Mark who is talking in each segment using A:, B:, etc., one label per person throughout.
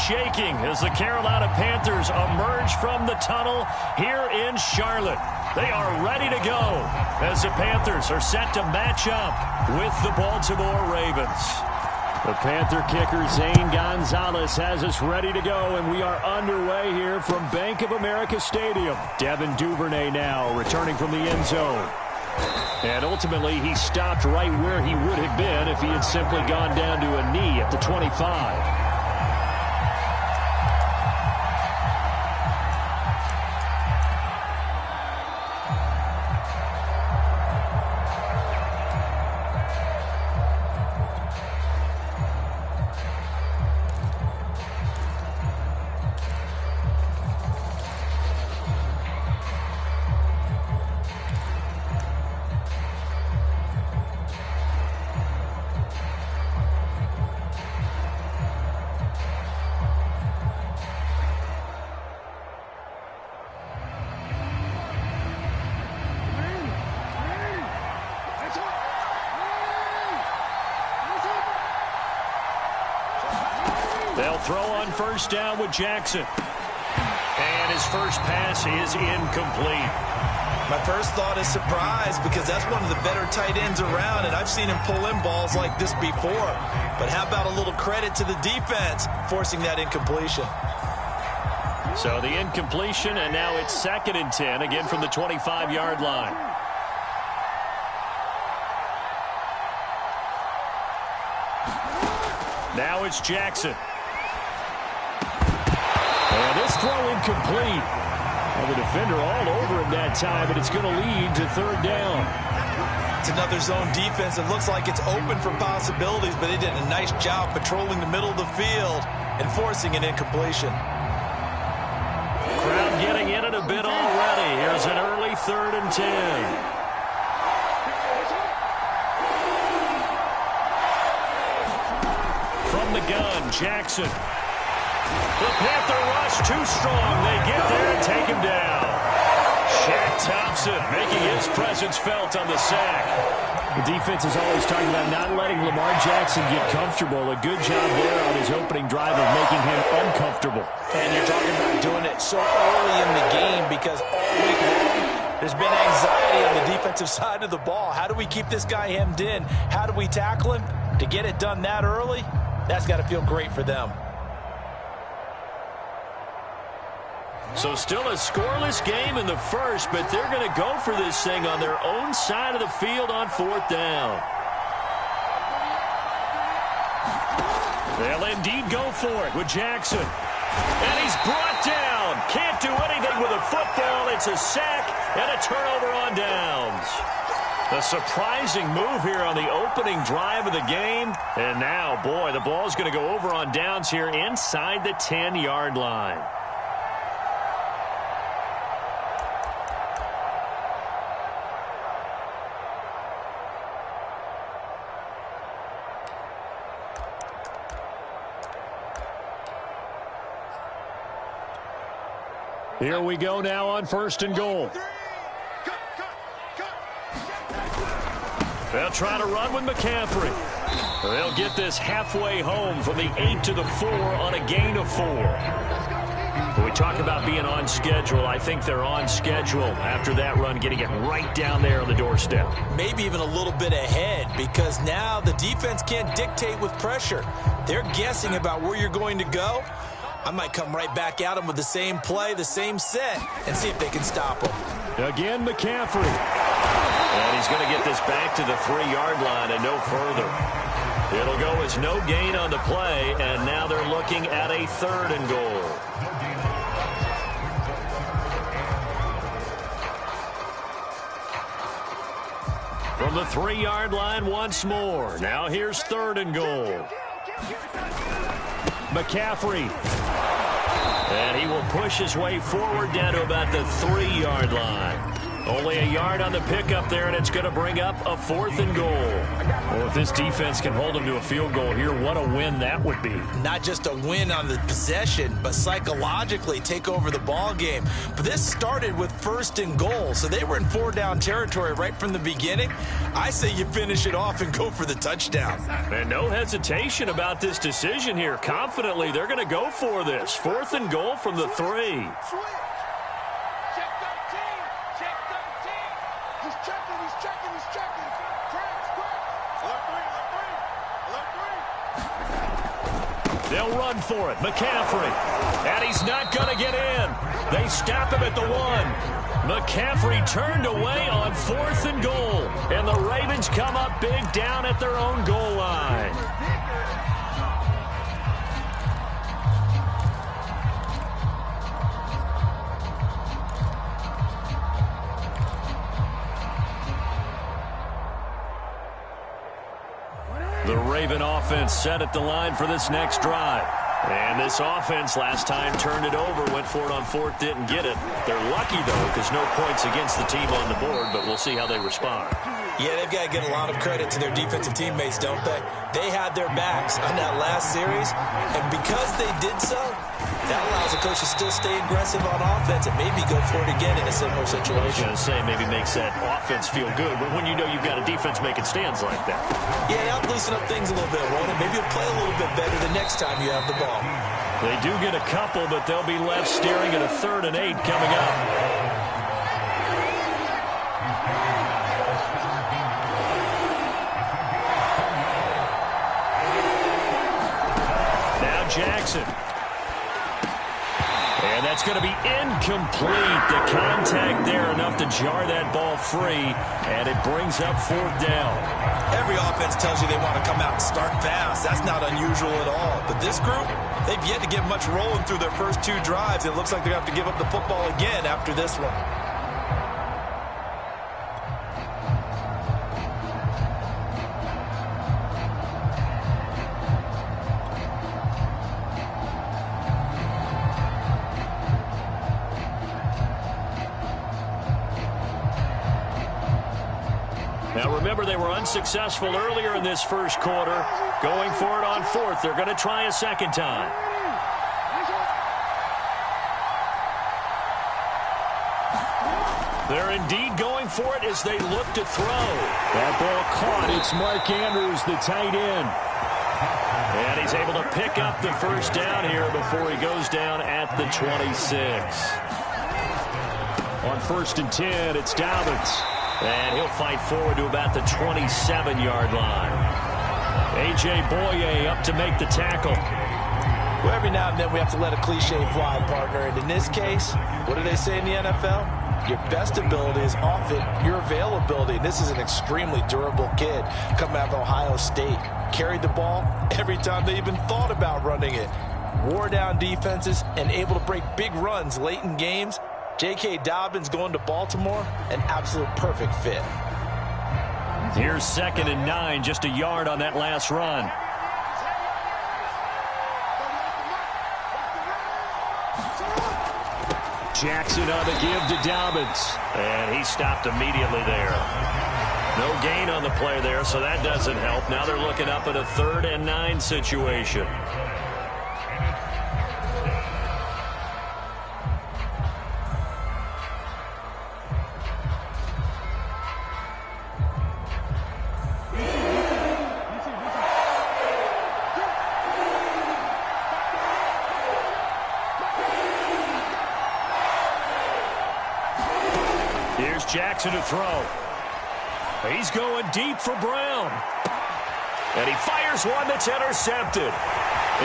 A: shaking as the Carolina Panthers emerge from the tunnel here in Charlotte. They are ready to go as the Panthers are set to match up with the Baltimore Ravens. The Panther kicker, Zane Gonzalez, has us ready to go, and we are underway here from Bank of America Stadium. Devin Duvernay now returning from the end zone. And ultimately, he stopped right where he would have been if he had simply gone down to a knee at the 25. They'll throw on first down with Jackson. And his first pass is incomplete.
B: My first thought is surprise because that's one of the better tight ends around, and I've seen him pull in balls like this before. But how about a little credit to the defense forcing that incompletion?
A: So the incompletion, and now it's 2nd and 10, again from the 25-yard line. Now it's Jackson. And this throw incomplete. Well, the defender all over him that time, but it's going to lead to 3rd down.
B: It's another zone defense. It looks like it's open for possibilities, but they did a nice job patrolling the middle of the field and forcing an incompletion.
A: Crowd getting in it a bit already. Here's an early 3rd and 10. From the gun, Jackson. The Panther rush too strong. They get there and take him down. Shaq Thompson making his presence felt on the sack.
C: The defense is always talking about not letting Lamar Jackson get comfortable. A good job there on his opening drive of making him uncomfortable.
B: And you're talking about doing it so early in the game because all week long there's been anxiety on the defensive side of the ball. How do we keep this guy hemmed in? How do we tackle him? To get it done that early, that's got to feel great for them.
A: So still a scoreless game in the first, but they're going to go for this thing on their own side of the field on 4th down. They'll indeed go for it with Jackson. And he's brought down. Can't do anything with a football. It's a sack and a turnover on downs. A surprising move here on the opening drive of the game. And now, boy, the ball's going to go over on downs here inside the 10-yard line. Here we go now on 1st and goal. They'll try to run with McCaffrey. They'll get this halfway home from the 8 to the 4 on a gain of 4. When we talk about being on schedule, I think they're on schedule after that run, getting it right down there on the doorstep.
B: Maybe even a little bit ahead because now the defense can't dictate with pressure. They're guessing about where you're going to go. I might come right back at them with the same play, the same set, and see if they can stop them.
A: Again, McCaffrey. And he's going to get this back to the 3-yard line and no further. It'll go as no gain on the play, and now they're looking at a 3rd and goal. From the 3-yard line once more. Now here's 3rd and goal. McCaffrey. And he will push his way forward down to about the 3-yard line. Only a yard on the pickup there, and it's going to bring up a 4th and goal. Well, if this defense can hold them to a field goal here, what a win that would be.
B: Not just a win on the possession, but psychologically take over the ball game. But this started with 1st and goal, so they were in 4-down territory right from the beginning. I say you finish it off and go for the touchdown.
A: And no hesitation about this decision here. Confidently, they're going to go for this. 4th and goal from the 3. They'll run for it. McCaffrey. And he's not going to get in. They stop him at the 1. McCaffrey turned away on 4th and goal. And the Ravens come up big down at their own goal line. The Raven offense set at the line for this next drive. And this offense last time turned it over, went for it on 4th, didn't get it. They're lucky, though, because no points against the team on the board, but we'll see how they respond.
B: Yeah, they've got to get a lot of credit to their defensive teammates, don't they? They had their backs on that last series, and because they did so, that allows the coach to still stay aggressive on offense and maybe go for it again in a similar situation.
A: I was going to say, maybe makes that offense feel good, but when you know you've got a defense making stands like that.
B: Yeah, that'll loosen up things a little bit, won't it? Maybe you'll play a little bit better the next time you have the ball.
A: They do get a couple, but they'll be left staring at a 3rd and 8 coming up. Now Jackson. And that's going to be incomplete. The contact there enough to jar that ball free, and it brings up 4th down.
B: Every offense tells you they want to come out and start fast. That's not unusual at all. But this group, they've yet to get much rolling through their first 2 drives. It looks like they're going to have to give up the football again after this one.
A: Now remember, they were unsuccessful earlier in this first quarter. Going for it on 4th. They're going to try a second time. They're indeed going for it as they look to throw.
C: That ball caught. It's Mark Andrews, the tight end.
A: And he's able to pick up the first down here before he goes down at the 26.
C: On 1st and 10, it's Dobbins.
A: And he'll fight forward to about the 27-yard line. A.J. Boye up to make the tackle.
B: Well, every now and then we have to let a cliche fly, partner. And in this case, what do they say in the NFL? Your best ability is often your availability. And this is an extremely durable kid coming out of Ohio State. Carried the ball every time they even thought about running it. Wore down defenses and able to break big runs late in games. J.K. Dobbins going to Baltimore, an absolute perfect fit.
A: Here's 2nd and 9, just a yard on that last run.
C: Jackson on the give to Dobbins.
A: And he stopped immediately there. No gain on the play there, so that doesn't help. Now they're looking up at a 3rd and 9 situation. Here's Jackson to throw. He's going deep for Brown. And he fires one that's intercepted.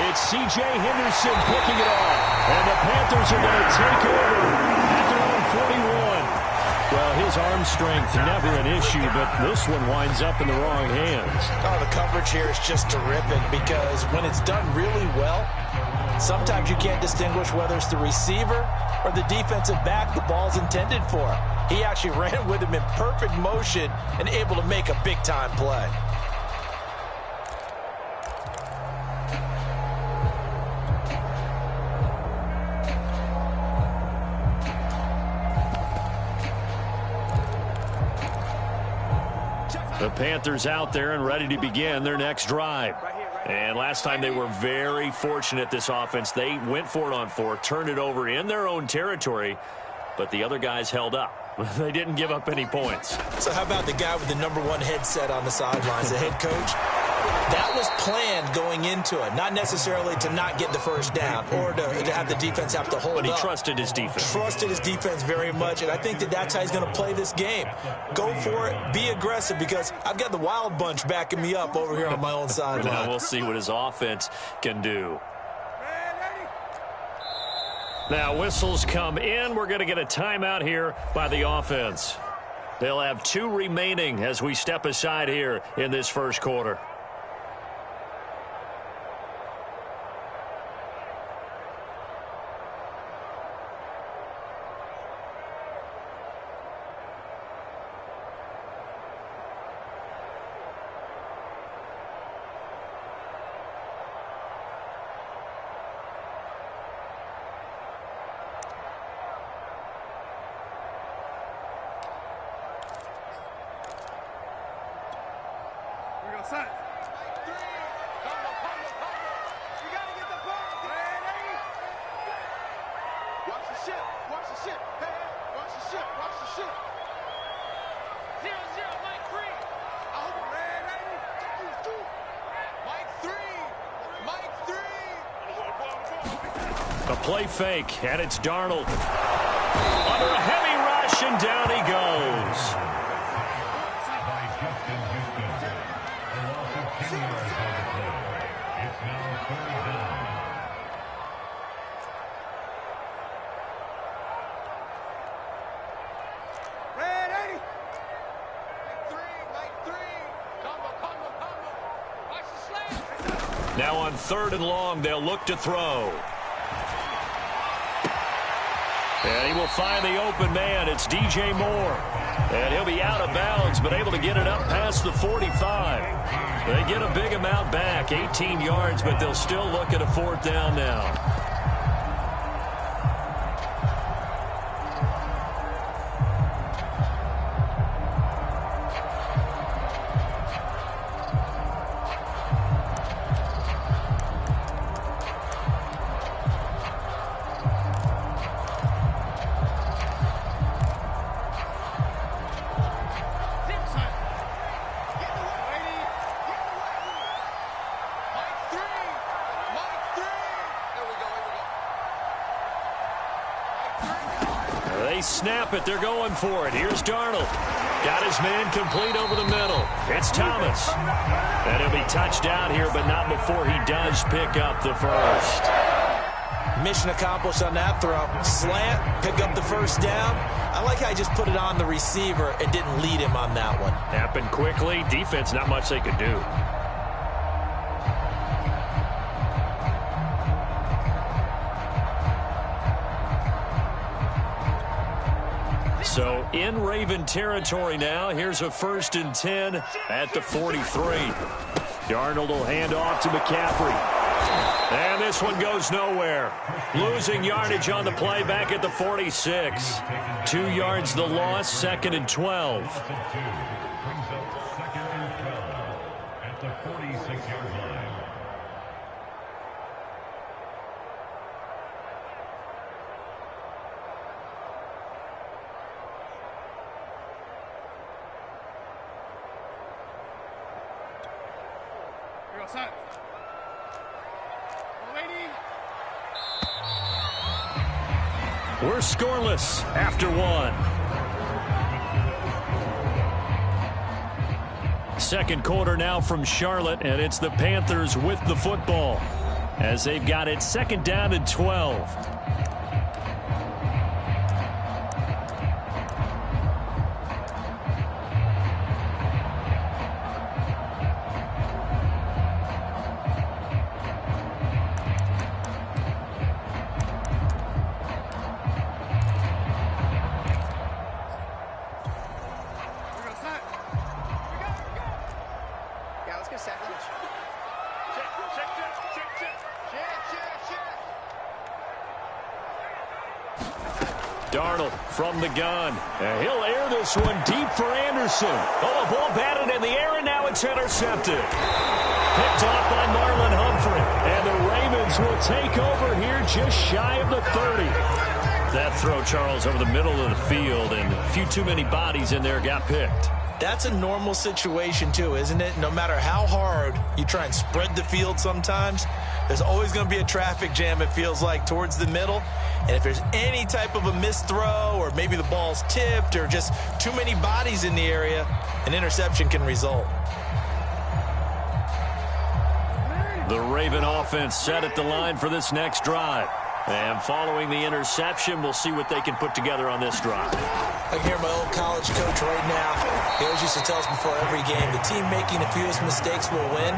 C: It's C.J. Henderson picking it off. And the Panthers are going to take over at their own 41. Well, his arm strength never an issue, but this one winds up in the wrong hands.
B: Oh, the coverage here is just terrific because when it's done really well, sometimes you can't distinguish whether it's the receiver or the defensive back the ball's intended for. He actually ran with him in perfect motion and able to make a big-time play.
A: The Panthers out there and ready to begin their next drive. And last time they were very fortunate, this offense. They went for it on 4, turned it over in their own territory, but the other guys held up. They didn't give up any points.
B: So how about the guy with the #1 headset on the sidelines, the head coach? That was planned going into it, not necessarily to not get the first down or to have the defense have to hold up.
A: But he trusted his defense.
B: Trusted his defense very much, and I think that's how he's going to play this game. Go for it, be aggressive, because I've got the Wild Bunch backing me up over here on my own sideline.
A: Now we'll see what his offense can do. Now whistles come in. We're going to get a timeout here by the offense. They'll have 2 remaining as we step aside here in this first quarter. A play fake, and it's Darnold. Under a heavy rush, and down he goes. Now on 3rd and long, they'll look to throw. And he will find the open man. It's DJ Moore. And he'll be out of bounds, but able to get it up past the 45. They get a big amount back, 18 yards, but they'll still look at a 4th down now. They snap it. They're going for it. Here's Darnold. Got his man complete over the middle. It's Thomas. And he'll be touched down here, but not before he does pick up the first.
B: Mission accomplished on that throw. Slant, pick up the first down. I like how he just put it on the receiver and didn't lead him on that one.
A: Happened quickly. Defense, not much they could do. So in Raven territory now. Here's a 1st and 10 at the 43. Darnold will hand off to McCaffrey. And this one goes nowhere. Losing yardage on the play back at the 46. 2 yards the loss, 2nd and 12.
D: At the 46-yard line.
A: We're scoreless after 1. 2nd quarter now from Charlotte, and it's the Panthers with the football as they've got it 2nd down and 12. Darnold from the gun. And he'll air this one deep for Anderson. Oh, a ball batted in the air, and now it's intercepted. Picked off by Marlon Humphrey. And the Ravens will take over here just shy of the 30. That throw, Charles, over the middle of the field, and a few too many bodies in there got picked.
B: That's a normal situation, too, isn't it? No matter how hard you try and spread the field sometimes, there's always going to be a traffic jam, it feels like, towards the middle. And if there's any type of a missed throw, or maybe the ball's tipped, or just too many bodies in the area, an interception can result.
A: The Raven offense set at the line for this next drive. And following the interception, we'll see what they can put together on this drive.
B: I can hear my old college coach right now. He always used to tell us before every game, the team making the fewest mistakes will win.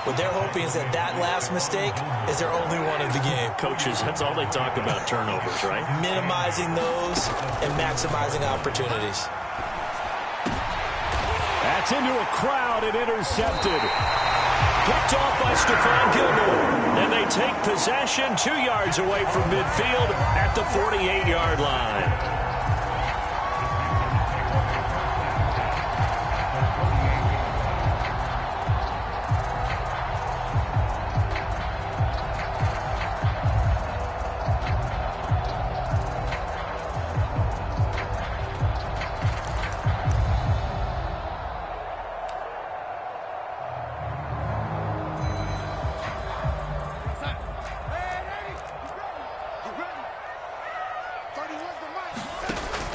B: What they're hoping is that that last mistake is their only one of the game.
A: Coaches, that's all they talk about, turnovers, right?
B: Minimizing those and maximizing opportunities.
C: That's into a crowd and intercepted.
A: Picked off by Stephon Gilmore. And they take possession 2 yards away from midfield at the 48-yard line.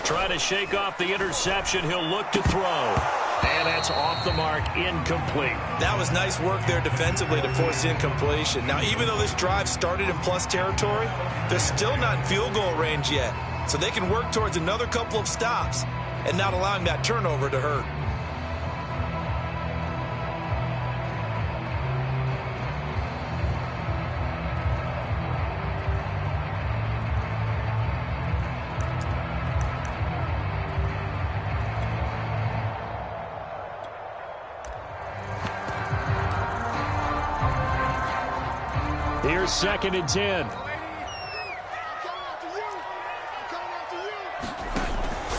A: Trying to shake off the interception. He'll look to throw. And that's off the mark, incomplete.
B: That was nice work there defensively to force incompletion. Now, even though this drive started in plus territory, they're still not in field goal range yet. So they can work towards another couple of stops and not allowing that turnover to hurt.
C: Here's 2nd and 10.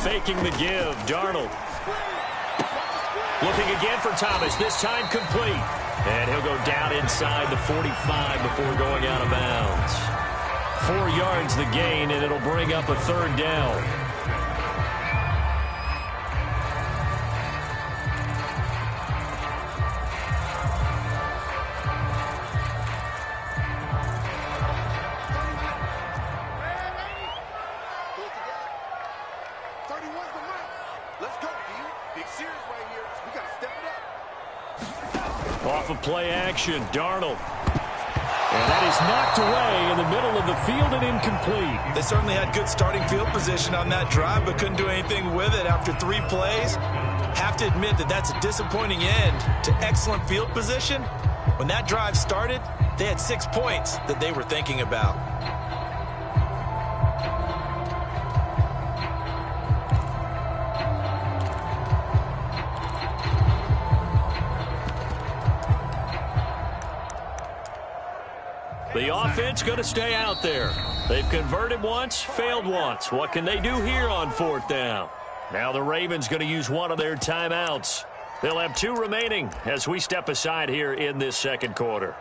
A: Faking the give, Darnold. Looking again for Thomas, this time complete. And he'll go down inside the 45 before going out of bounds. 4 yards the gain, and it'll bring up a 3rd down. Off of play action, Darnold.
C: And that is knocked away in the middle of the field and incomplete.
B: They certainly had good starting field position on that drive, but couldn't do anything with it after 3 plays. Have to admit that that's a disappointing end to excellent field position. When that drive started, they had 6 points that they were thinking about.
A: The offense going to stay out there. They've converted once, failed once. What can they do here on 4th down? Now the Ravens going to use one of their timeouts. They'll have 2 remaining as we step aside here in this 2nd quarter.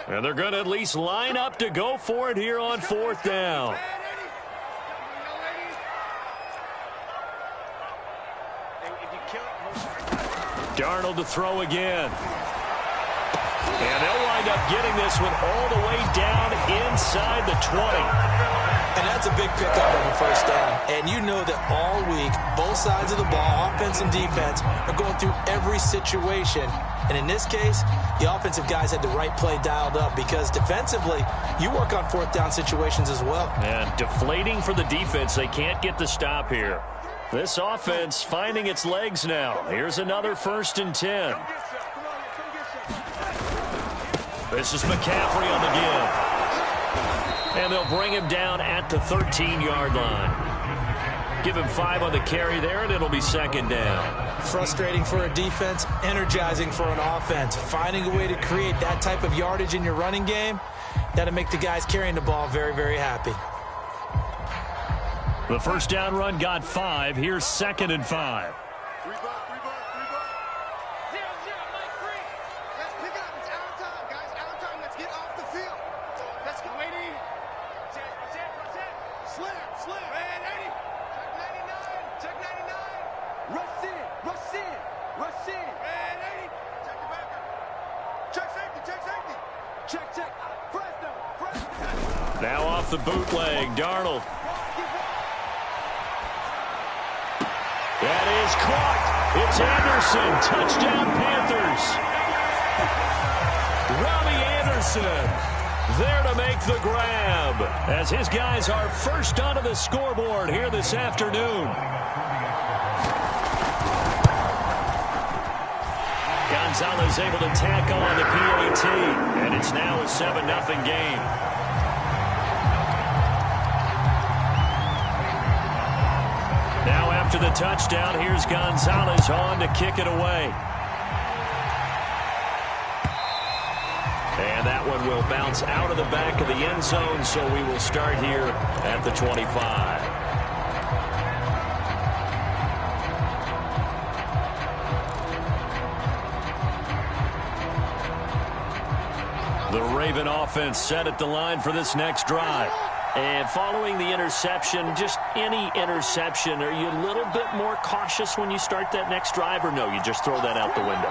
A: And they're going to at least line up to go for it here on 4th down. Darnold to throw again. And they'll wind up getting this one all the way down inside the 20.
B: And that's a big pickup on the 1st down. And you know that all week, both sides of the ball, offense and defense, are going through every situation. And in this case, the offensive guys had the right play dialed up because defensively, you work on 4th down situations as well.
A: And deflating for the defense. They can't get the stop here. This offense finding its legs now. Here's another 1st and 10. This is McCaffrey on the give. And they'll bring him down at the 13-yard line. Give him 5 on the carry there, and it'll be second down.
B: Frustrating for a defense, energizing for an offense. Finding a way to create that type of yardage in your running game, that'll make the guys carrying the ball very, very happy.
A: The first down run got 5. Here's 2nd and 5. Now off the bootleg, Darnold. That is caught. It's Anderson. Touchdown, Panthers. Robbie Anderson there to make the grab as his guys are first onto the scoreboard here this afternoon. Gonzalez able to tack on the PAT, and it's now a 7-0 game. Now after the touchdown, here's Gonzalez on to kick it away. And that one will bounce out of the back of the end zone, so we will start here at the 25. The Raven offense set at the line for this next drive. And following the interception, just any interception, are you a little bit more cautious when you start that next drive, or no, you just throw that out the window?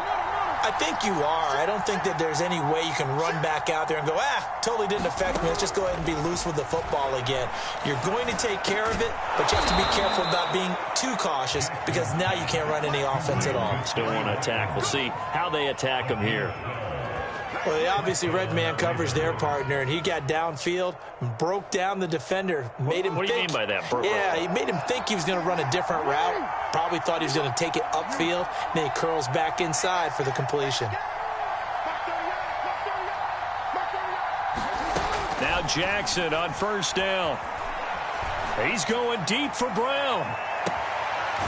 B: I think you are. I don't think that there's any way you can run back out there and go, totally didn't affect me. Let's just go ahead and be loose with the football again. You're going to take care of it, but you have to be careful about being too cautious because now you can't run any offense at all.
A: Still want to attack. We'll see how they attack them here.
B: Well, they obviously red man covers their partner, and he got downfield, broke down the defender, made him
A: What do you mean by that?
B: He made him think he was going to run a different route. Probably thought he was going to take it upfield, and then he curls back inside for the completion.
A: Now Jackson on first down. He's going deep for Brown.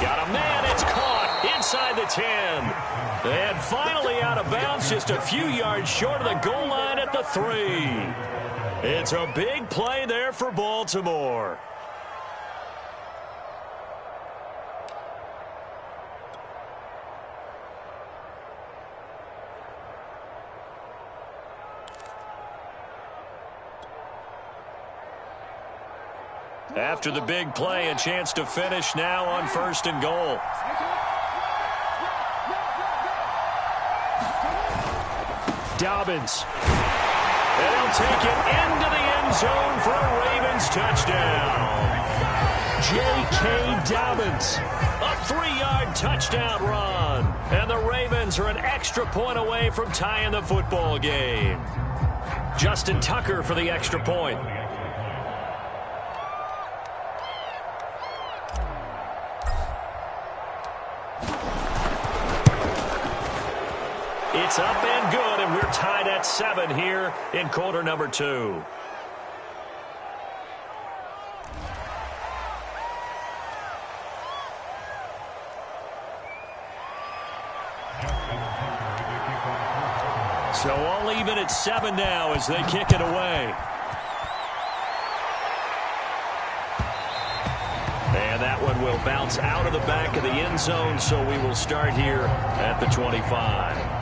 A: Got a man, it's caught inside the 10. And finally out of bounds, just a few yards short of the goal line at the 3. It's a big play there for Baltimore. After the big play, a chance to finish now on 1st and goal. Dobbins. And he'll take it into the end zone for a Ravens touchdown. J.K. Dobbins. A 3-yard touchdown run. And the Ravens are an extra point away from tying the football game. Justin Tucker for the extra point. It's up and good, and we're tied at 7 here in quarter number 2. So all even at 7 now as they kick it away. And that one will bounce out of the back of the end zone, so we will start here at the 25.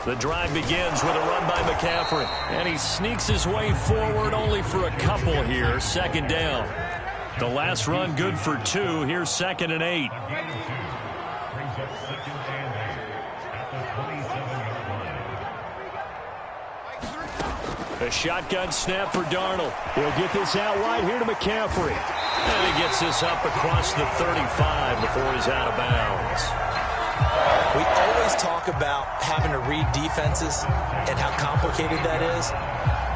A: The drive begins with a run by McCaffrey. And he sneaks his way forward only for a couple here. 2nd down. The last run good for 2. Here's 2nd and 8. A shotgun snap for Darnold. He'll get this out wide here to McCaffrey. And he gets this up across the 35 before he's out of bounds.
B: talk about having to read defenses and how complicated that is.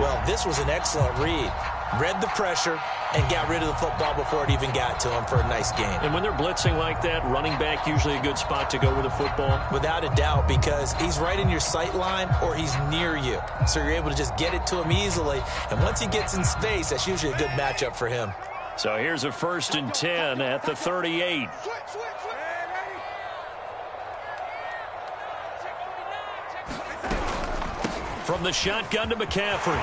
B: Well, this was an excellent read. Read the pressure and got rid of the football before it even got to him for a nice game.
A: And when they're blitzing like that, running back usually a good spot to go with the football?
B: Without a doubt, because he's right in your sight line or he's near you. So you're able to just get it to him easily. And once he gets in space, that's usually a good matchup for him.
A: So here's a 1st and 10 at the 38. From the shotgun to McCaffrey.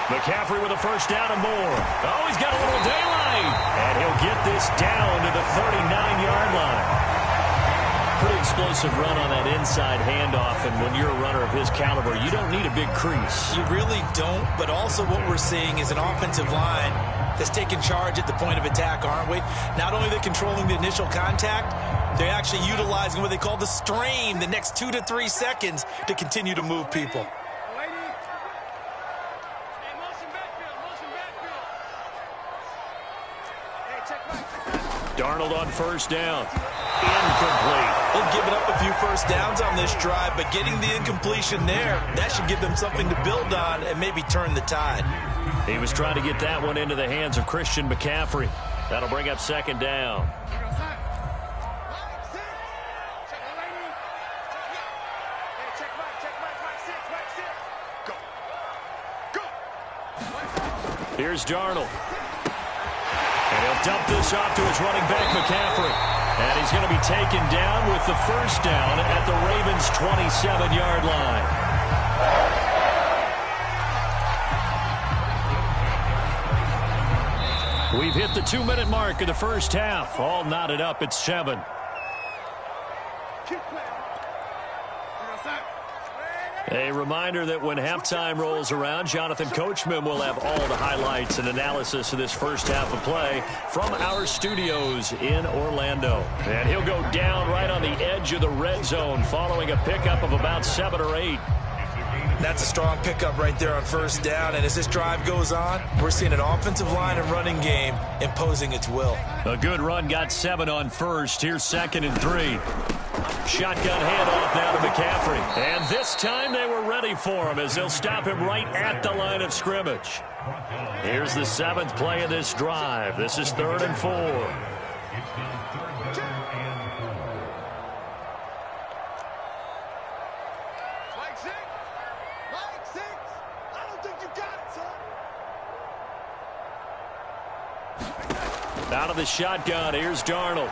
A: McCaffrey with a 1st down and more. Oh, he's got a little daylight. And he'll get this down to the 39-yard line. Pretty explosive run on that inside handoff, and when you're a runner of his caliber, you don't need a big crease.
B: You really don't, but also what we're seeing is an offensive line that's taking charge at the point of attack, aren't we? Not only are they controlling the initial contact, they're actually utilizing what they call the strain, the next 2 to 3 seconds, to continue to move people.
A: Darnold on 1st down. Incomplete.
B: They've given up a few 1st downs on this drive, but getting the incompletion there, that should give them something to build on and maybe turn the tide.
A: He was trying to get that one into the hands of Christian McCaffrey. That'll bring up 2nd down. Here's Darnold. And he'll dump this off to his running back, McCaffrey. And he's going to be taken down with the 1st down at the Ravens' 27-yard line. We've hit the 2-minute mark of the 1st half. All knotted up at 7. A reminder that when halftime rolls around, Jonathan Coachman will have all the highlights and analysis of this 1st half of play from our studios in Orlando. And he'll go down right on the edge of the red zone following a pickup of about 7 or 8.
B: That's a strong pickup right there on 1st down. And as this drive goes on, we're seeing an offensive line and running game imposing its will.
A: A good run got 7 on 1st. Here's 2nd and 3. Shotgun handoff now to McCaffrey. And this time they were ready for him as they'll stop him right at the line of scrimmage. Here's the 7th play of this drive. This is 3rd and 4. Out of the shotgun, here's Darnold.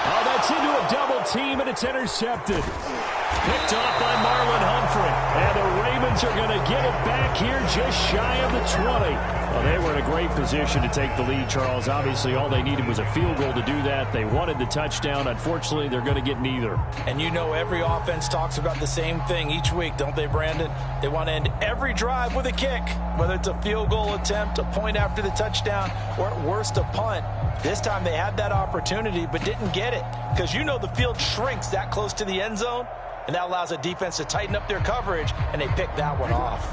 A: Oh, that's into a double team, and it's intercepted. Picked off by Marlon Humphrey. And the Ravens are going to get it back here just shy of the 20. Well, they were in a great position to take the lead, Charles. Obviously, all they needed was a field goal to do that. They wanted the touchdown. Unfortunately, they're going to get neither.
B: And you know every offense talks about the same thing each week, don't they, Brandon? They want to end every drive with a kick, whether it's a field goal attempt, a point after the touchdown, or at worst a punt. This time they had that opportunity but didn't get it because you know the field shrinks that close to the end zone, and that allows a defense to tighten up their coverage, and they picked that one off.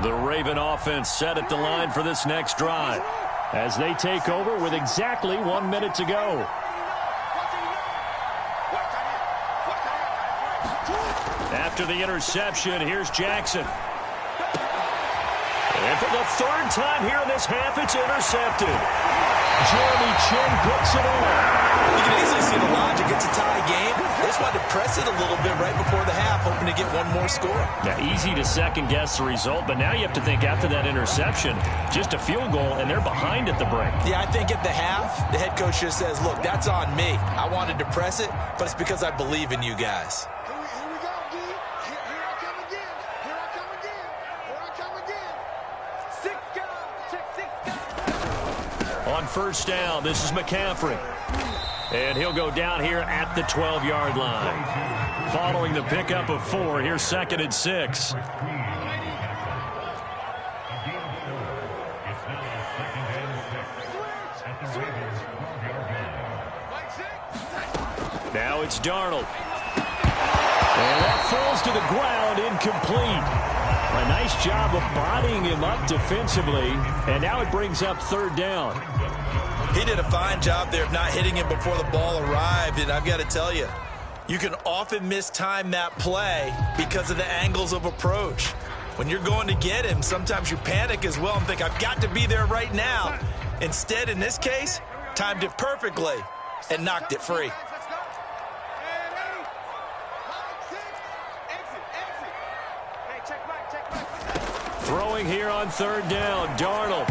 A: The Raven offense set at the line for this next drive as they take over with exactly 1 minute to go. After the interception, here's Jackson. And for the 3rd time here in this half, it's intercepted. Jeremy Chin puts it on.
B: You can easily see the logic. It's a tie game. They just wanted to press it a little bit right before the half, hoping to get one more score.
A: Yeah, easy to second-guess the result, but now you have to think after that interception, just a field goal, and they're behind at the break.
B: Yeah, I think at the half, the head coach just says, look, that's on me. I wanted to press it, but it's because I believe in you guys.
A: On 1st down, this is McCaffrey. And he'll go down here at the 12-yard line. Following the pickup of 4, here's 2nd and 6. Now it's Darnold. And that falls to the ground, incomplete. A nice job of bodying him up defensively, and now it brings up 3rd down.
B: He did a fine job there of not hitting him before the ball arrived, and I've got to tell you, You can often mistime that play because of the angles of approach. When you're going to get him, sometimes you panic as well and think, I've got to be there right now. Instead, in this case, timed it perfectly and knocked it free.
C: Throwing here on third down, Darnold.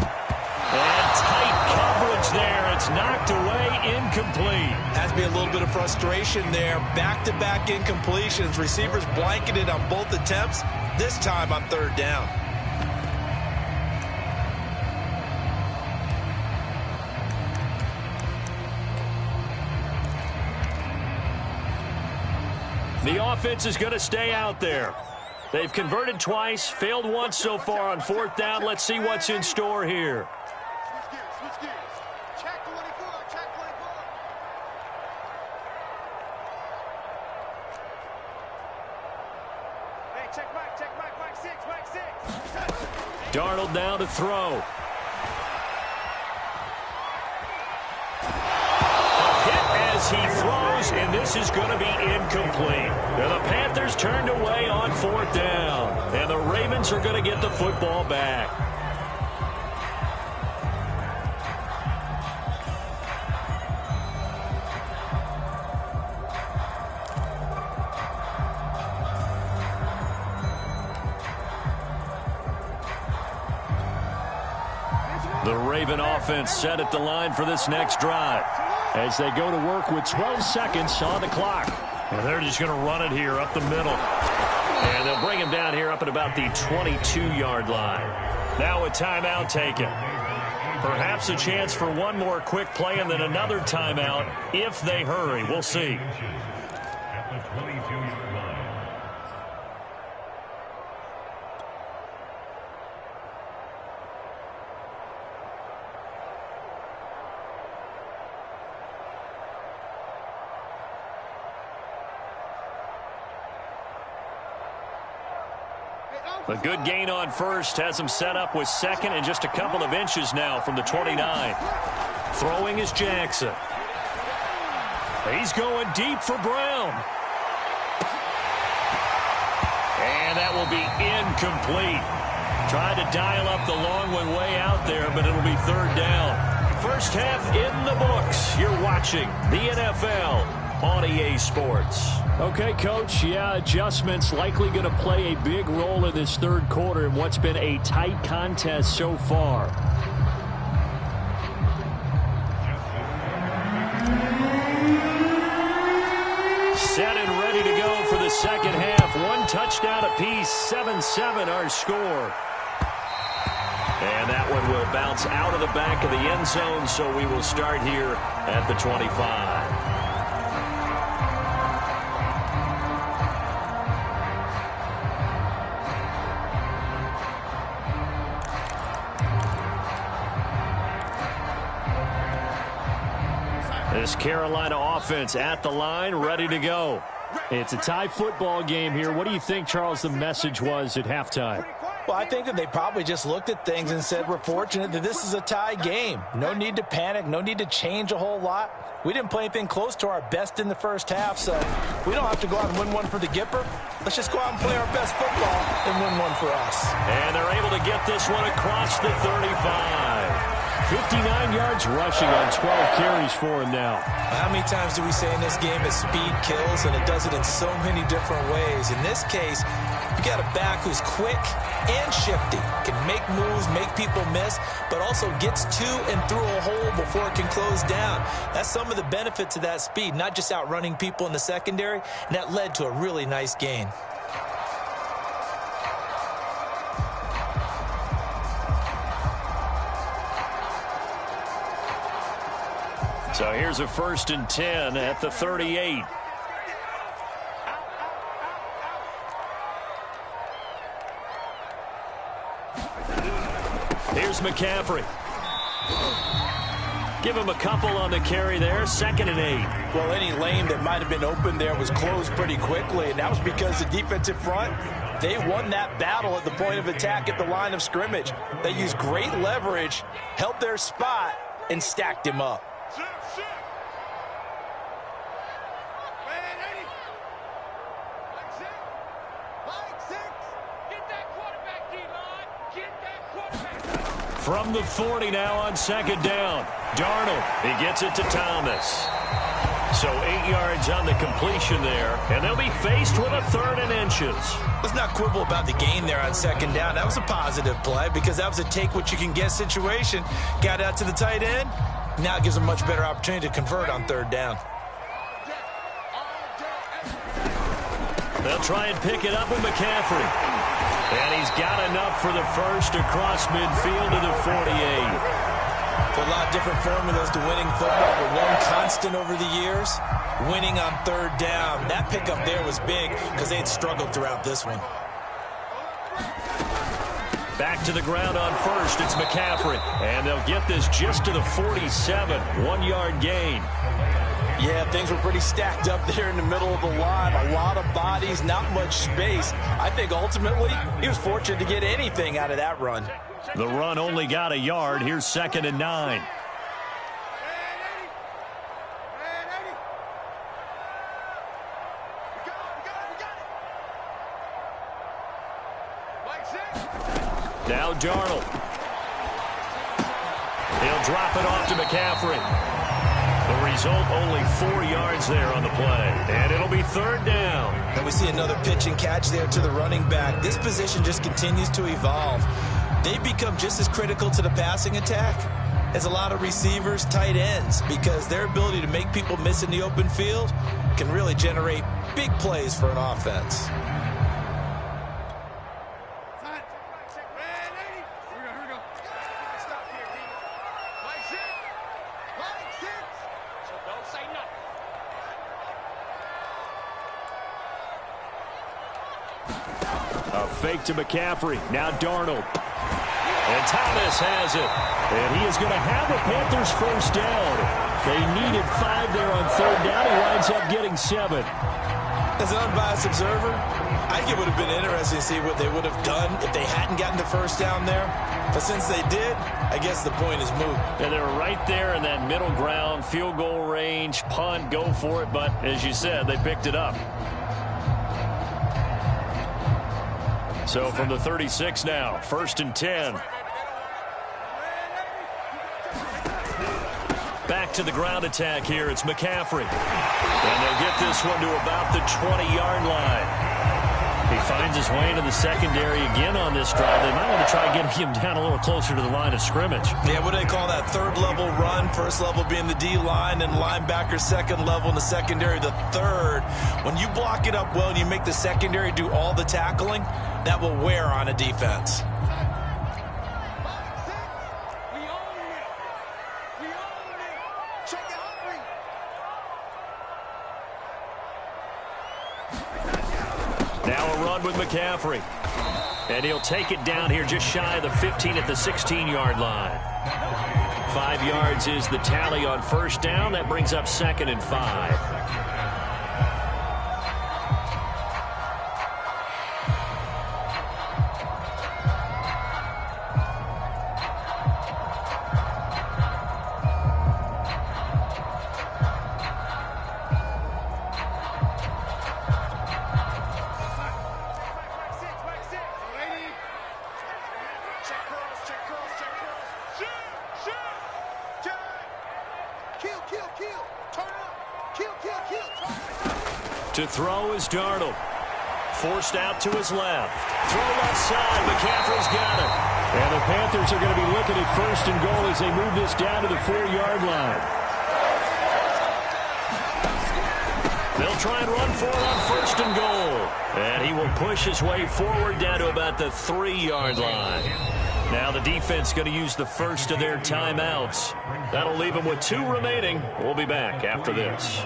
C: And tight coverage there. It's knocked away, incomplete.
B: Has to be a little bit of frustration there. Back-to-back incompletions. Receivers blanketed on both attempts, this time on third down.
C: The offense is going to stay out there. They've converted twice, failed once so far on fourth down. Let's see what's in store here.
E: Switch gears. Check 24, check 24. Hey, check Mike 6.
C: Darnold now to throw. As he throws, and this is going to be incomplete. And the Panthers turned away on fourth down. And the Ravens are going to get the football back. The Raven offense set at the line for this next drive, as they go to work with 12 seconds on the clock.
A: And they're just going to run it here up the middle. And they'll bring him down here up at about the 22-yard line. Now a timeout taken. Perhaps a chance for one more quick play and then another timeout if they hurry. We'll see.
D: At the 22-yard line.
A: A good gain on first has him set up with second and just a couple of inches now from the 29. Throwing is Jackson. He's going deep for Brown. And that will be incomplete. Tried to dial up the long one way out there, but it'll be third down. First half in the books. You're watching the NFL on EA Sports.
C: Okay, Coach, yeah, adjustments likely going to play a big role in this third quarter in what's been a tight contest so far.
A: Set and ready to go for the second half. One touchdown apiece, 7-7 our score. And that one will bounce out of the back of the end zone, so we will start here at the 25. This Carolina offense at the line, ready to go.
C: It's a tie football game here. What do you think, Charles, the message was at halftime?
B: Well, I think that they probably just looked at things and said, we're fortunate that this is a tie game. No need to panic, no need to change a whole lot. We didn't play anything close to our best in the first half, so we don't have to go out and win one for the Gipper. Let's just go out and play our best football and win one for us.
A: And they're able to get this one across the 35.
C: 59 yards rushing on 12 carries for him now.
B: How many times do we say in this game that speed kills, and it does it in so many different ways? In this case, you got a back who's quick and shifty, can make moves, make people miss, but also gets to and through a hole before it can close down. That's some of the benefits of that speed, not just outrunning people in the secondary, and that led to a really nice gain.
A: So here's a 1st and 10 at the 38. Here's McCaffrey. Give him a couple on the carry there. 2nd and 8.
B: Well, any lane that might have been open there was closed pretty quickly, and that was because the defensive front, they won that battle at the point of attack at the line of scrimmage. They used great leverage, held their spot, and stacked him up.
A: From the 40 now on second down. Darnold, he gets it to Thomas. So 8 yards on the completion there, and they'll be faced with a 3rd and inches.
B: Let's not quibble about the gain there on second down. That was a positive play because that was a take-what-you-can-get situation. Got out to the tight end. Now it gives them much better opportunity to convert on 3rd down.
A: They'll try and pick it up with McCaffrey. And he's got enough for the first across midfield to the 48.
B: There are a lot of different formulas to winning football, but one constant over the years, winning on 3rd down. That pickup there was big because they had struggled throughout this one.
A: Back to the ground on first, it's McCaffrey. And they'll get this just to the 47, 1-yard gain.
B: Yeah, things were pretty stacked up there in the middle of the line. A lot of bodies, not much space. I think ultimately he was fortunate to get anything out of that run.
A: The run only got a yard. Here's 2nd and 9. Now Darnold. He'll drop it off to McCaffrey. The result, only 4 yards there on the play. And it'll be 3rd down.
B: And we see another pitch and catch there to the running back. This position just continues to evolve. They become just as critical to the passing attack as a lot of receivers, tight ends, because their ability to make people miss in the open field can really generate big plays for an offense.
A: A fake to McCaffrey. Now Darnold. And Thomas has it. And he is going to have the Panthers first down. They needed 5 there on 3rd down. He winds up getting 7.
B: As an unbiased observer, I think it would have been interesting to see what they would have done if they hadn't gotten the first down there. But since they did, I guess the point is moot.
A: And they were right there in that middle ground, field goal range, punt, go for it. But as you said, they picked it up. So from the 36 now, 1st and 10. Back to the ground attack here. It's McCaffrey. And they'll get this one to about the 20-yard line. He finds his way into the secondary again on this drive. They might want to try getting him down a little closer to the line of scrimmage.
B: Yeah, what do they call that? 3rd level run. 1st level being the D-line, and linebacker 2nd level in the secondary, the 3rd. When you block it up well and you make the secondary do all the tackling, that will wear on a defense.
A: Now a run with McCaffrey. And he'll take it down here just shy of the 15 at the 16-yard line. 5 yards is the tally on 1st down. That brings up 2nd and 5. To throw is Darnold. Forced out to his left. Throw left side. McCaffrey's got it. And the Panthers are going to be looking at 1st and goal as they move this down to the 4-yard line. They'll try and run for it on 1st and goal. And he will push his way forward down to about the 3-yard line. Now the defense going to use the first of their timeouts. That'll leave them with 2 remaining. We'll be back after this.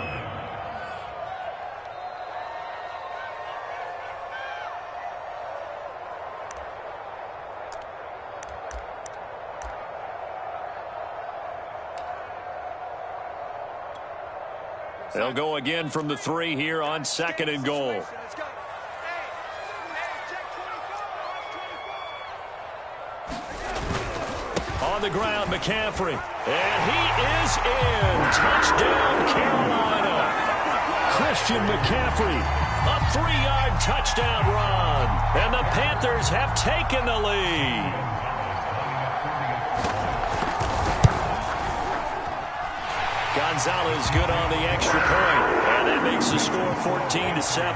A: They'll go again from the 3 here on 2nd and goal. On the ground, McCaffrey. And he is in. Touchdown, Carolina. Christian McCaffrey. A 3-yard touchdown run. And the Panthers have taken the lead. Gonzalez good on the extra point. And that makes the score 14-7.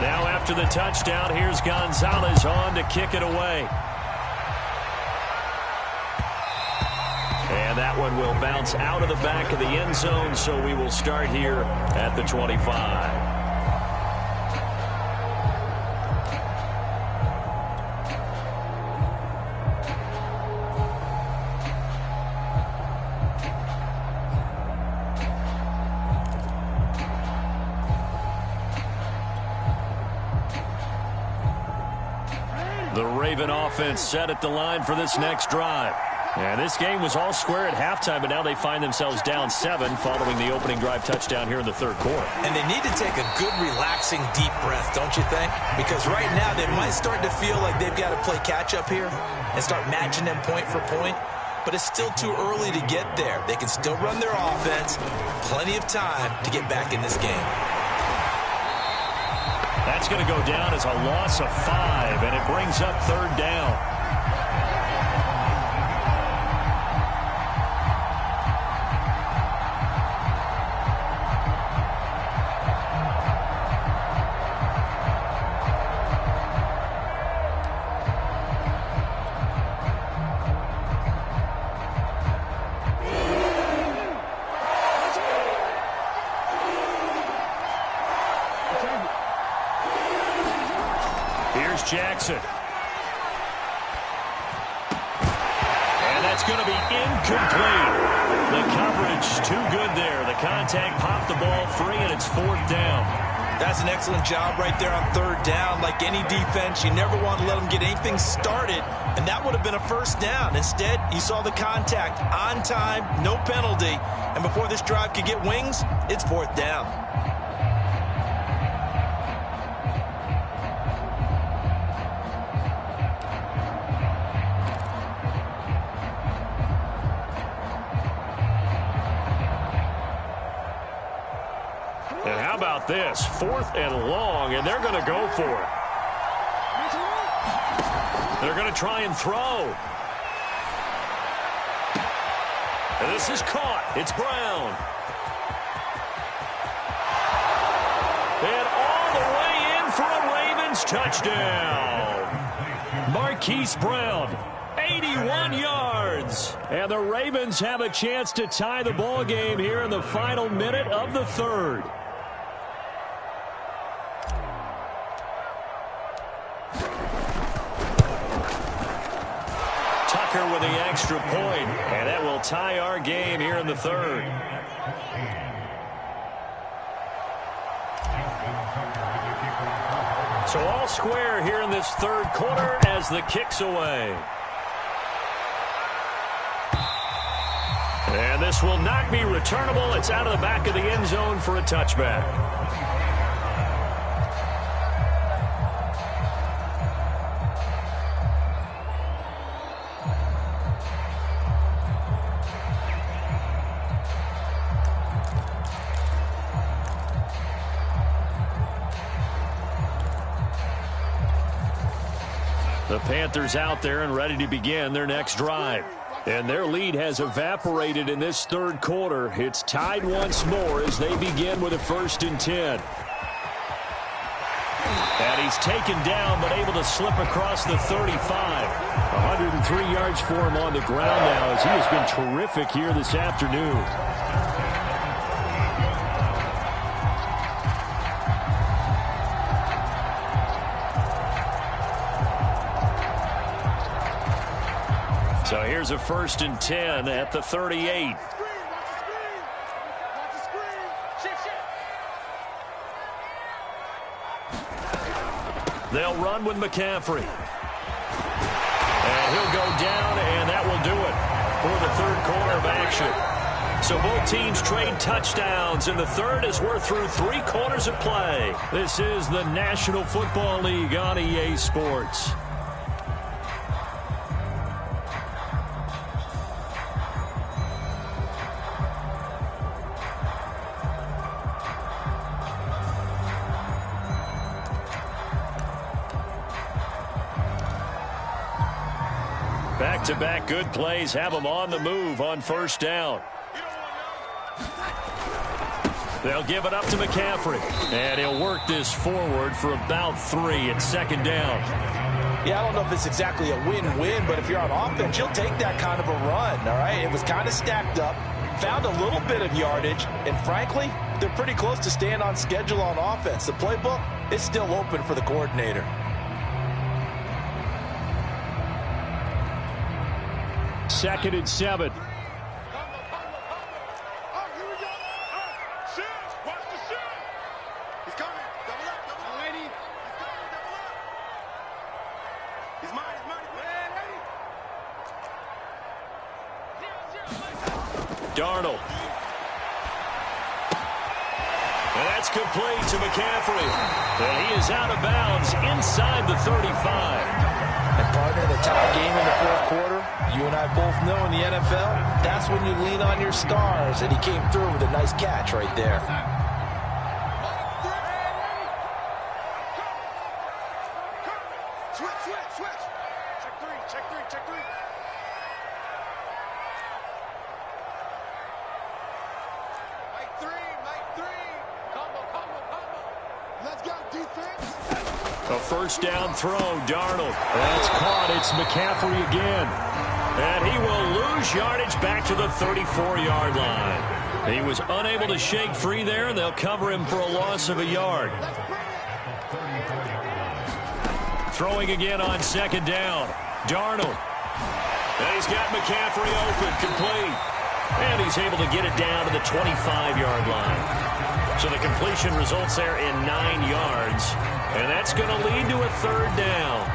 A: Now after the touchdown, here's Gonzalez on to kick it away. And that one will bounce out of the back of the end zone, so we will start here at the 25. The Raven offense set at the line for this next drive. And this game was all square at halftime, but now they find themselves down 7 following the opening drive touchdown here in the third quarter.
B: And they need to take a good, relaxing, deep breath, don't you think? Because right now they might start to feel like they've got to play catch-up here and start matching them point for point. But it's still too early to get there. They can still run their offense. Plenty of time to get back in this game.
A: That's going to go down as a loss of 5, and it brings up third down. Jackson. And that's going to be incomplete. The coverage too good there. The contact popped the ball free, and it's fourth down.
B: That's an excellent job right there on third down. Like any defense, you never want to let them get anything started, and that would have been a first down. Instead, you saw the contact on time, no penalty, and before this drive could get wings, it's fourth down.
A: And how about this? 4th and long, and they're going to go for it. They're going to try and throw. And this is caught. It's Brown. And all the way in for a Ravens touchdown. Marquise Brown, 81 yards. And the Ravens have a chance to tie the ball game here in the final minute of the third. With the extra point, and that will tie our game here in the third. So all square here in this third quarter as the kick's away. And this will not be returnable. It's out of the back of the end zone for a touchback. The Panthers out there and ready to begin their next drive. And their lead has evaporated in this third quarter. It's tied once more as they begin with a 1st and 10. And he's taken down but able to slip across the 35. 103 yards for him on the ground now as he has been terrific here this afternoon. So here's a 1st and 10 at the 38. They'll run with McCaffrey. And he'll go down, and that will do it for the third quarter of action. So both teams trade touchdowns in the third as we're through 3 quarters of play. This is the National Football League on EA Sports. Back Back-to-back good plays have them on the move on first down. They'll give it up to McCaffrey. And he'll work this forward for about 3 at second down.
B: Yeah, I don't know if it's exactly a win-win, but if you're on offense, you'll take that kind of a run, all right? It was kind of stacked up, found a little bit of yardage, and frankly, they're pretty close to staying on schedule on offense. The playbook is still open for the coordinator.
C: Second and 7.
A: Darnold. And that's complete to McCaffrey. And he is out of bounds inside the 35.
B: And partner, the tie game in the fourth quarter, you and I both know in the NFL, that's when you lean on your stars. And he came through with a nice catch right there.
E: Switch. Check three. Mike three. Combo. Let's go, defense.
A: A first down throw, Darnold. That's caught. It's McCaffrey again. And he will lose yardage back to the 34-yard line. He was unable to shake free there, and they'll cover him for a loss of a yard. Throwing again on second down. Darnold. And he's got McCaffrey open, complete. And he's able to get it down to the 25-yard line. So the completion results there in 9 yards. And that's going to lead to a third down.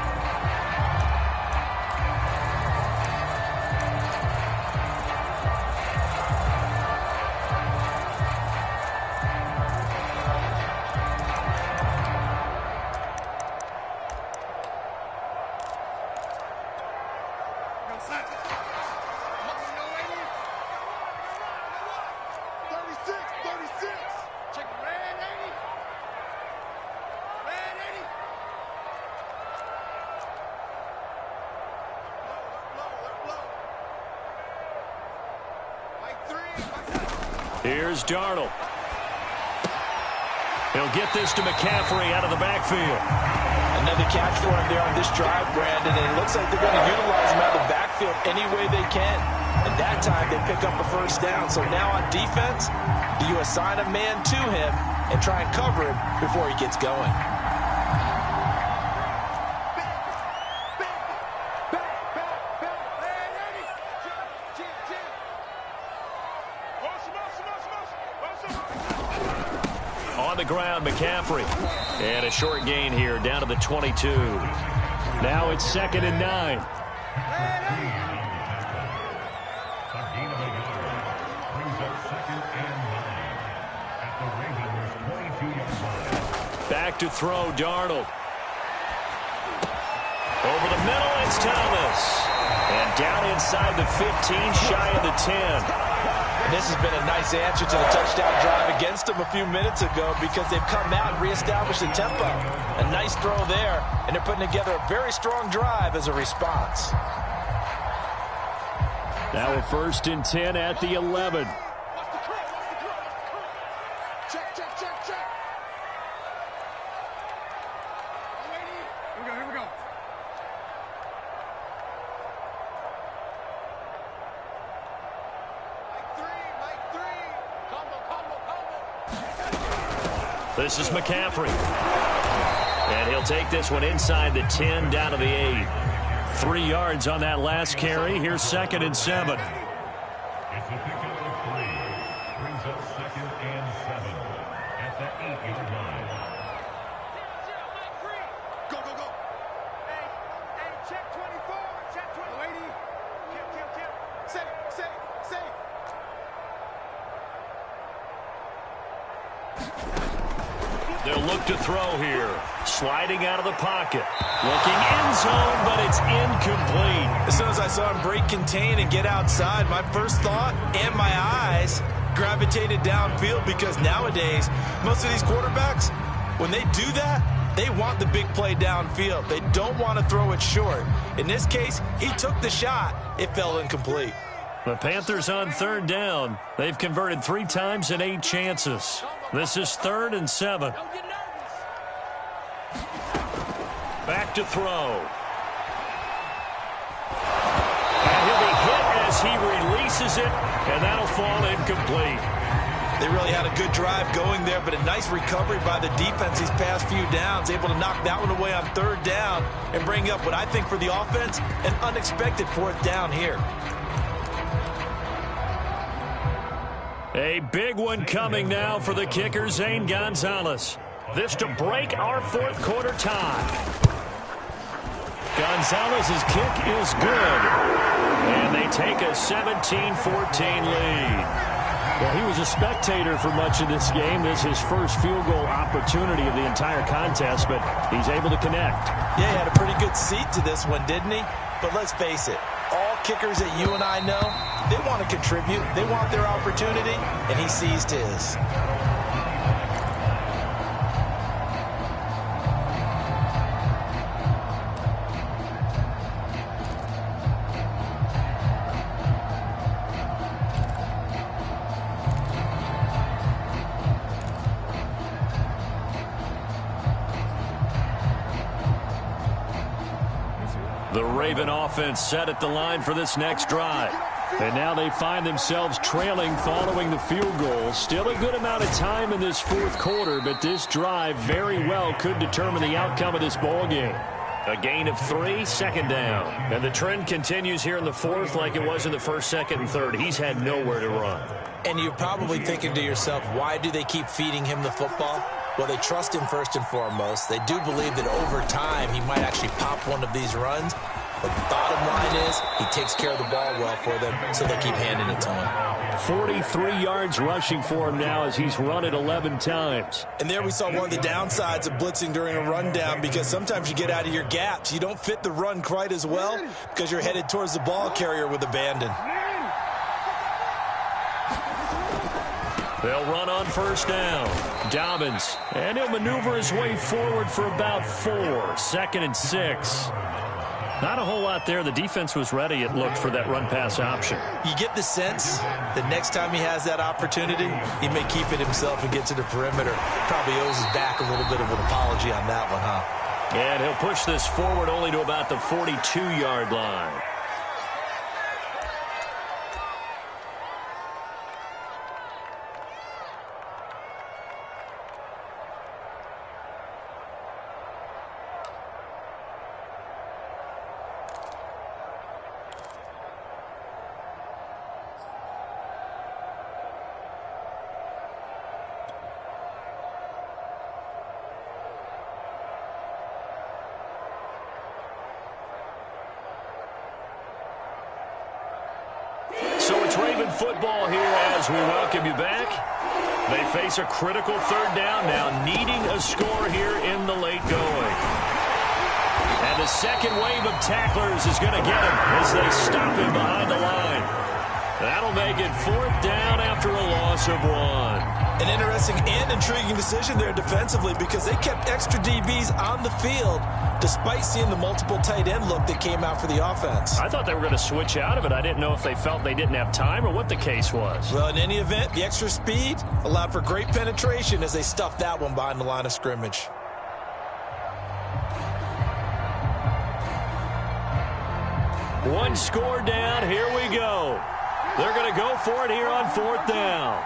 A: Here's Darnold. He'll get this to McCaffrey out of the backfield.
B: Another catch for him there on this drive, Brandon, and it looks like they're going to utilize him out of the backfield any way they can. And that time they pick up a first down. So now on defense, do you assign a man to him and try and cover him before he gets going?
A: On the ground, McCaffrey. And a short gain here, down to the 22. Now it's second and 9. Back to throw, Darnold. Over the middle, it's Thomas. And down inside the 15, shy of the 10.
B: This has been a nice answer to the touchdown drive against them a few minutes ago because they've come out and reestablished the tempo. A nice throw there, and they're putting together a very strong drive as a response.
C: Now a first and 10 at the 11.
E: Check. Here we go. Mike three. Combo.
A: This is McCaffrey. And he'll take this one inside the 10, down to the 8. 3 yards on that last carry. Here's second and 7.
D: It's a pickup of 3. Brings up second and 7 at the 8-yard line.
E: Go. Hey, check 24. Check 20. Lady. Kill. Say.
A: They'll look to throw here. Sliding out of the pocket. Looking end zone, but it's incomplete.
B: As soon as I saw him break contain and get outside, my first thought and my eyes gravitated downfield because nowadays, most of these quarterbacks, when they do that, They want the big play downfield. They don't want to throw it short. In this case, he took the shot. It fell incomplete.
A: The Panthers on third down. They've converted 3 times in 8 chances. This is 3rd and 7. Back to throw. And he'll be hit as he releases it, and that'll fall incomplete.
B: They really had a good drive going there, but a nice recovery by the defense these past few downs, able to knock that one away on 3rd down and bring up what I think for the offense, an unexpected 4th down here.
A: A big one coming now for the kicker, Zane Gonzalez. This to break our 4th quarter tie. Gonzalez's kick is good. And they take a 17-14 lead.
C: Well, he was a spectator for much of this game. This is his first field goal opportunity of the entire contest, but he's able to connect.
B: Yeah, he had a pretty good seat to this one, didn't he? But let's face it, all kickers that you and I know, they want to contribute. They want their opportunity, and he seized his.
A: The Raven offense set at the line for this next drive.
C: And now they find themselves trailing following the field goal. Still a good amount of time in this 4th quarter, but this drive very well could determine the outcome of this ball game.
A: A gain of 3, 2nd down. And the trend continues here in the 4th like it was in the 1st, 2nd, and 3rd. He's had nowhere to run.
B: And you're probably thinking to yourself, why do they keep feeding him the football? Well, they trust him first and foremost. They do believe that over time he might actually pop one of these runs. But the bottom line is he takes care of the ball well for them, so they'll keep handing it to him.
C: 43 yards rushing for him now as he's run it 11 times.
B: And there we saw one of the downsides of blitzing during a rundown, because sometimes you get out of your gaps. You don't fit the run quite as well because you're headed towards the ball carrier with abandon.
A: They'll run on 1st down. Dobbins. And he'll maneuver his way forward for about 4. 2nd and 6. Not a whole lot there. The defense was ready, it looked, for that run-pass option.
B: You get the sense that next time he has that opportunity, he may keep it himself and get to the perimeter. Probably owes his back a little bit of an apology on that one, huh?
A: And he'll push this forward only to about the 42-yard line. So it's Raven football here as we welcome you back. They face a critical 3rd down now, needing a score here in the late going. And the second wave of tacklers is going to get him as they stop him behind the line. That'll make it 4th down after a loss of 1.
B: An interesting and intriguing decision there defensively, because they kept extra DBs on the field despite seeing the multiple tight end look that came out for the offense.
A: I thought they were going to switch out of it. I didn't know if they felt they didn't have time or what the case was.
B: Well, in any event, the extra speed allowed for great penetration as they stuffed that one behind the line of scrimmage.
A: One score down. Here we go. They're going to go for it here on 4th down.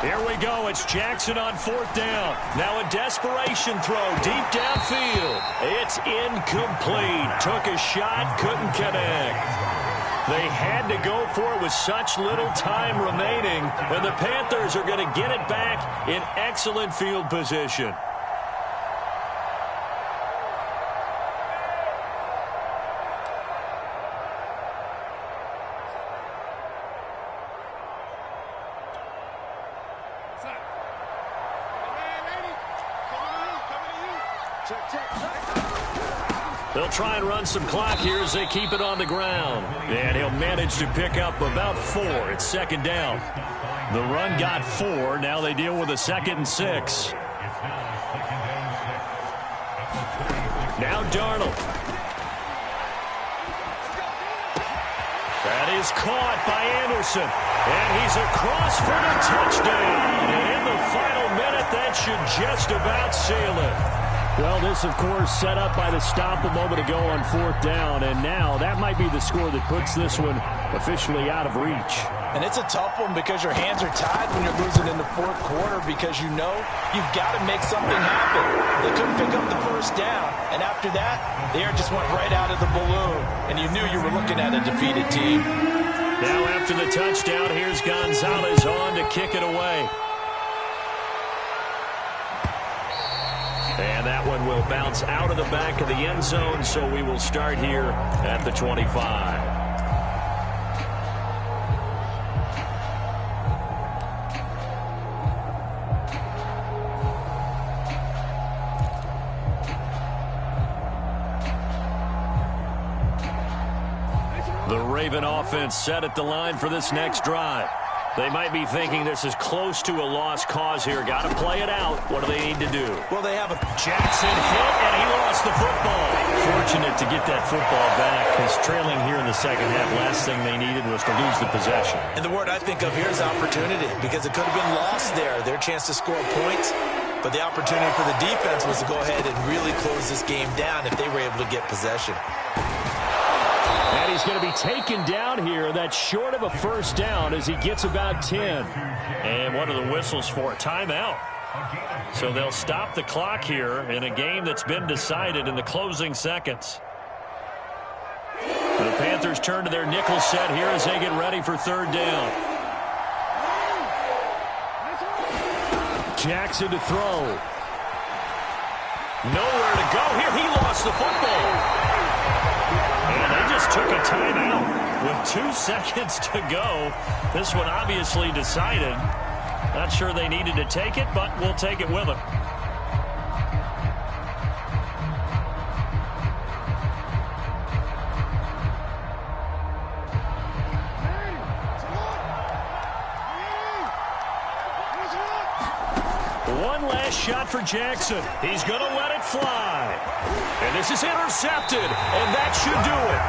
A: Here we go. It's Jackson on 4th down. Now a desperation throw deep downfield. It's incomplete. Took a shot, couldn't connect. They had to go for it with such little time remaining, and the Panthers are going to get it back in excellent field position. They'll try and run some clock here as they keep it on the ground. And he'll manage to pick up about 4. It's 2nd down. The run got 4. Now they deal with a 2nd and 6.
D: It's now 2nd and 6.
A: Now Darnold. That is caught by Anderson. And he's across for the touchdown. And in the final minute, that should just about seal it.
C: Well, this, of course, set up by the stop a moment ago on 4th down. And now that might be the score that puts this one officially out of reach.
B: And it's a tough one because your hands are tied when you're losing in the 4th quarter because you know you've got to make something happen. They couldn't pick up the 1st down. And after that, the air just went right out of the balloon. And you knew you were looking at a defeated team.
A: Now after the touchdown, here's Gonzalez on to kick it away. And that one will bounce out of the back of the end zone, so we will start here at the 25. The Raven offense set at the line for this next drive. They might be thinking this is close to a lost cause here. Got to play it out. What do they need to do?
B: Well, they have a
A: Jackson hit, and he lost the football. Fortunate to get that football back, because trailing here in the second half, last thing they needed was to lose the possession.
B: And the word I think of here is opportunity, because it could have been lost there, their chance to score points. But the opportunity for the defense was to go ahead and really close this game down if they were able to get possession.
C: And he's going to be taken down here. That's short of a 1st down as he gets about 10.
A: And what are the whistles for? Timeout. So they'll stop the clock here in a game that's been decided in the closing seconds. The Panthers turn to their nickel set here as they get ready for 3rd down.
C: Jackson to throw.
A: Nowhere to go here. He lost the football. And they just took a timeout with 2 seconds to go. This one obviously decided. Not sure they needed to take it, but we'll take it with them. One last shot for Jackson. He's going to let it fly. And this is intercepted, and that should do it.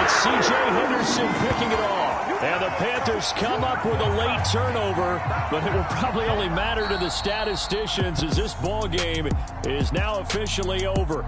C: It's C.J. Henderson picking it off. And the Panthers come up with a late turnover, but it will probably only matter to the statisticians as this ball game is now officially over.